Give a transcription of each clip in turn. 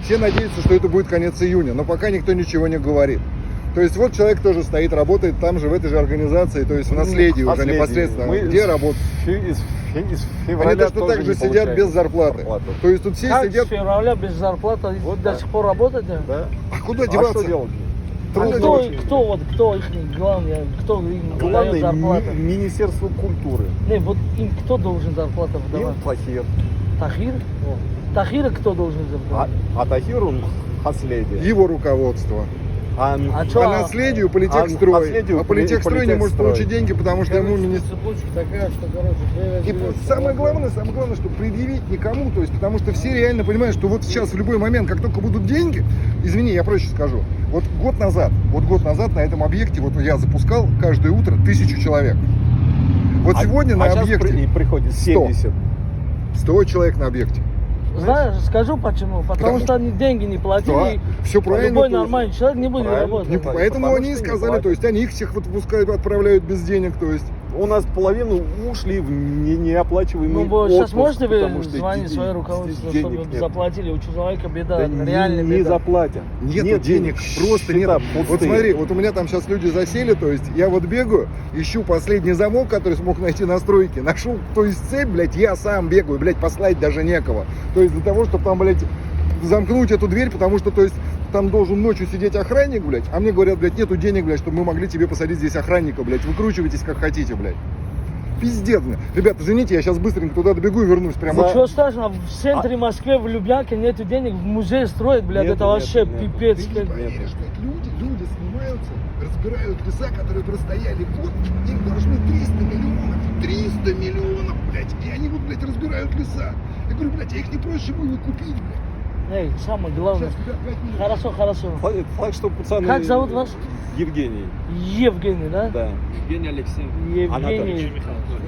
все надеются, что это будет конец июня, но пока никто ничего не говорит. То есть вот человек тоже стоит, работает там же, в этой же организации, то есть в наследии уже непосредственно. Где работает? Они точно так же сидят без зарплаты. То есть тут все как сидят... с февраля без зарплаты Вот до сих пор работать? Да. А куда деваться? Что делать? Кто их главный, кто им дает зарплату? Министерство культуры. Не, вот им кто должен зарплату Им выдавать? Тахир. Тахир? Тахира кто должен зарплату? А Тахир он наследие. Его руководство. А По наследию политехстрой. А политехстрой не может получить деньги, потому что ему министр... Цепочка такая, что, короче, И самое главное, что предъявить никому, то есть, потому что все реально понимают, что вот сейчас в любой момент, как только будут деньги, извини, я проще скажу, вот год назад на этом объекте, вот я запускал каждое утро 1000 человек. Вот сегодня на объекте приходит 70. 100 человек на объекте. знаешь, скажу почему. Потому что они деньги не платили. Да, все правильно. Любой тоже. нормальный человек не будет Правильно. работать. Поэтому они и сказали, то есть они их всех вот пускай отправляют без денег, то есть. У нас половину ушли в неоплачиваемый Ну, отпуск, сейчас можете вы потому что звонить свое руководство, денег чтобы нет. заплатили? У человека беда, Да реально не беда. заплатят. Нет денег, просто нет. счета Вот пустые. смотри, вот у меня там сейчас люди засели, то есть я вот бегаю, ищу последний замок, который смог найти на стройке, нашел, то есть цепь, блядь, я сам бегаю, блядь, послать даже некого. То есть для того, чтобы там, блядь, замкнуть эту дверь, потому что, то есть, там должен ночью сидеть охранник, блядь, а мне говорят, блядь, нету денег, блядь, чтобы мы могли тебе посадить здесь охранника, блядь, выкручивайтесь как хотите, блядь. Пиздец, блядь. Ребята, извините, я сейчас быстренько туда добегу и вернусь прямо. Вот что страшно, в центре Москвы, в Люблянке нету денег, в музей строить, блядь, Нет, это нет, вообще нет. пипец. Ты не поверишь, что люди снимаются, разбирают леса, которые простояли год, им должны 300 миллионов. 300 миллионов, блядь. И они вот, блядь, разбирают леса. Я говорю, блядь, а их не проще было купить, блядь. Эй, самое главное. Сейчас тебя опять не... Хорошо. Так что, пацаны... Как зовут вас? Евгений. Евгений, да? Да. Евгений Алексеевич. Евгений.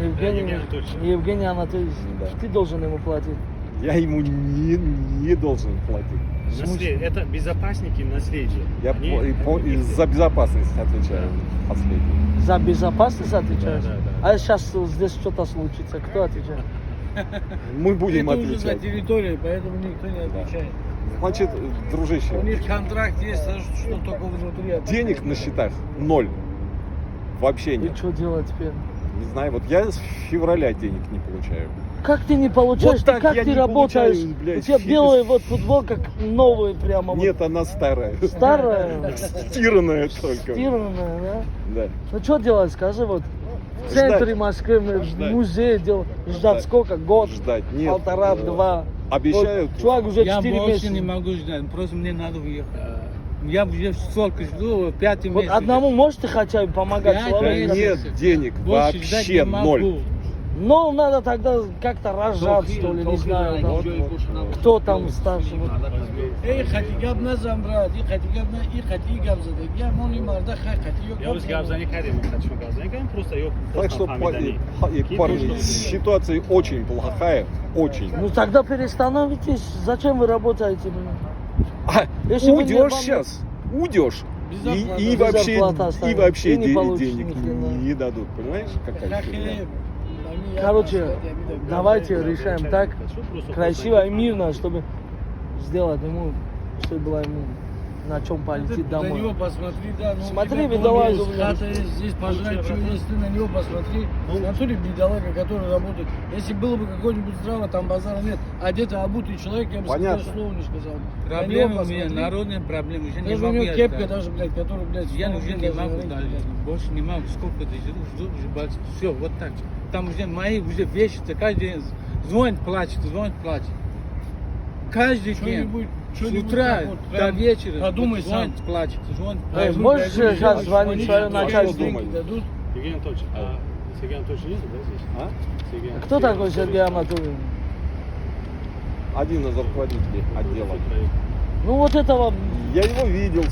Евгений Анатольевич. Евгений Анатольевич. Да. Ты должен ему платить. Я ему не должен платить. Это безопасники наследия. Я за безопасность отвечаю. Последний. За безопасность отвечаешь? Да. А сейчас здесь что-то случится, кто отвечает? Мы будем Это уже за отвечать. территорией, поэтому никто не отвечает. Значит, У дружище, них контракт есть, что только внутри. денег на счетах ноль. Вообще И нет. что делать теперь? Не знаю, вот я с февраля денег не получаю. Как ты не получаешь? Вот так как я ты не работаешь? получаю, блядь. У тебя белая вот футболка новая прямо. Нет, она старая. Вот, старая, Стиранная только. стиранная, да? Да. Ну что делать, скажи, вот в центре Москвы, в Ждать. музее делать, ждать сколько? Год? Ждать. Нет. Полтора, э, два. Обещают. Вот, чувак уже Я 4 больше месяца. не могу ждать, просто мне надо уехать. Я уже столько жду, 5 Вот месяц. одному можете хотя бы помогать Да, человеку? Нет денег Больше ждать вообще не могу. ноль. Ну, надо тогда как-то рожать, что ли, не знаю. Да. Кто там старше? Вот. Ey xatigab nazam brad, ey xatigab zadak. Ya moli marda xati yo'q. Я газани кардем, хочу газани кардем, просто ее Так что, парни, ситуация очень плохая. Очень. Ну тогда перестановитесь. Зачем вы работаете? Блин? А, Если вы не уйдешь вам- сейчас, уйдешь. Без зарплаты. И Без вообще, зарплаты и останется. вообще И не получишь денег ни хрена. не дадут. Понимаешь, какая херня? Короче, давайте решаем так, красиво и мирно, чтобы сделать ему, чтобы было ему на чем полететь На него домой. посмотри, да. Ну, Смотри, у тебя бедолага, дом есть, блин. хата есть, здесь пожрать, что есть, ты на него посмотри. В натуре бедолага, который работает. Если было бы какое-нибудь здраво, там базара нет, одетый, обутый человек, я бы Понятно. сказал, слова не сказал. На него Проблема у меня, посмотри. народная проблема. Уже не Даже у могу него я кепка ждать. даже, блядь, который, блядь, Я уже не могу даже дальше. Больше не могу. Сколько ты жду, все, вот так. Там уже мои уже вещи, каждый день звонит, плачет. Каждый день. С утра так вот, до прям вечера. подумай вот звонит, сам. плачет, звонит, Эй, плачет. можешь сейчас звонить свое Они начальство? деньги дадут. Евгений Анатольевич, а Сергей Анатольевич нет, да, здесь? А? Сергей Кто такой Сергей Анатольевич? Один из руководителей отдела. Ну вот этого, Я его видел.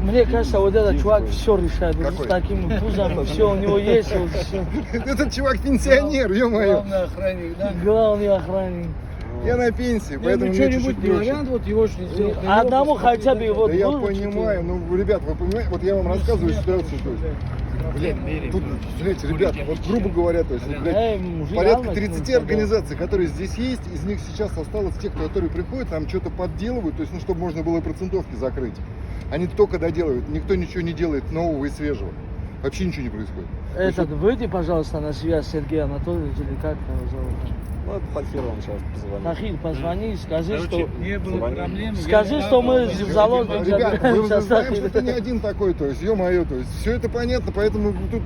мне кажется, вот этот Есть чувак такой. все решает. Вот Какой? с таким пузом, все у него есть. Вот, всё. Этот чувак пенсионер, ё-моё. Главный охранник, да. Главный охранник. Я на пенсии, Ну, поэтому мне что-нибудь чуть-чуть не легче. вариант, вот его что сделать. На Одному него посмотри, хотя бы да. вот Да я выручите. понимаю, ну, ребят, вы понимаете, вот я вам рассказываю ситуацию, то есть, Блядь, тут, блядь, ребята, вот грубо говоря, то есть, вот, блядь, порядка 30 организаций, которые здесь есть, из них сейчас осталось те, которые приходят, там что-то подделывают, то есть, ну, чтобы можно было процентовки закрыть. Они только доделывают, никто ничего не делает нового и свежего. Вообще ничего не происходит. Этот, выйди, пожалуйста, на связь Сергей Анатольевич, или как его зовут? Ну, это Тахир вам сейчас позвонит. Тахир, позвони, скажи, Короче, что... Не было Звони. проблем. Скажи, что мы в заложник Ребята, забираем мы сейчас знаем, что ты Тахира. не один такой, то есть, ё-моё, то есть, все это понятно, поэтому тут...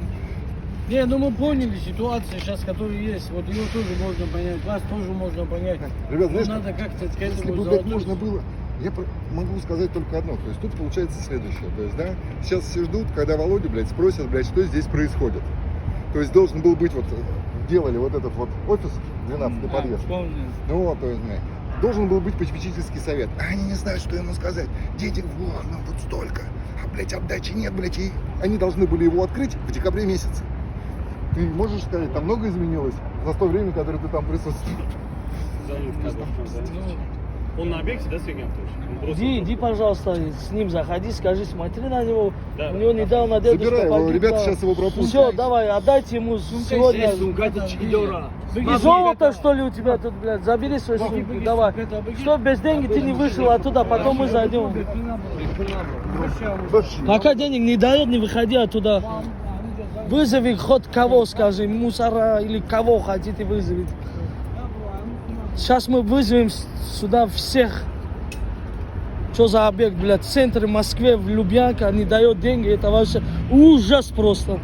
Не, ну мы поняли ситуацию сейчас, которая есть. Вот ее тоже можно понять, вас тоже можно понять. Ребят, Ну, знаешь, надо как-то к если этому бы, блядь, заложить. можно было, я могу сказать только одно, то есть тут получается следующее, то есть, да, сейчас все ждут, когда Володя, блядь, спросят, блядь, что здесь происходит. То есть должен был быть вот, делали вот этот вот офис, 12-й подъезд. Помню. Ну вот, то есть, блядь, должен был быть попечительский совет. А они не знают, что ему сказать. Денег в блок, ну вот столько, а, блядь, отдачи нет, блядь, и они должны были его открыть в декабре месяце. Ты можешь сказать, там много изменилось за то время, которое ты там присутствовал? Занят как бы, занят. Он на объекте, да, Сергей Анатольевич? Он просто- Иди, пожалуйста, с ним заходи, скажи, смотри на него. Да, У него недавно дедушка Забирай его, погиб, ребята да. сейчас его пропустят. Все, давай, отдайте ему сегодня. И золото, что ли, у тебя тут, блядь? Забери свою сумку, давай. Что, без денег ты не вышел оттуда, потом мы зайдем. Пока денег не дает, не выходи оттуда. Вызови хоть кого, скажи, мусора или кого хотите вызовите. Сейчас мы вызовем сюда всех. Что за объект, блядь, в центре Москвы, в Лубянке, не дает деньги, это вообще ужас просто.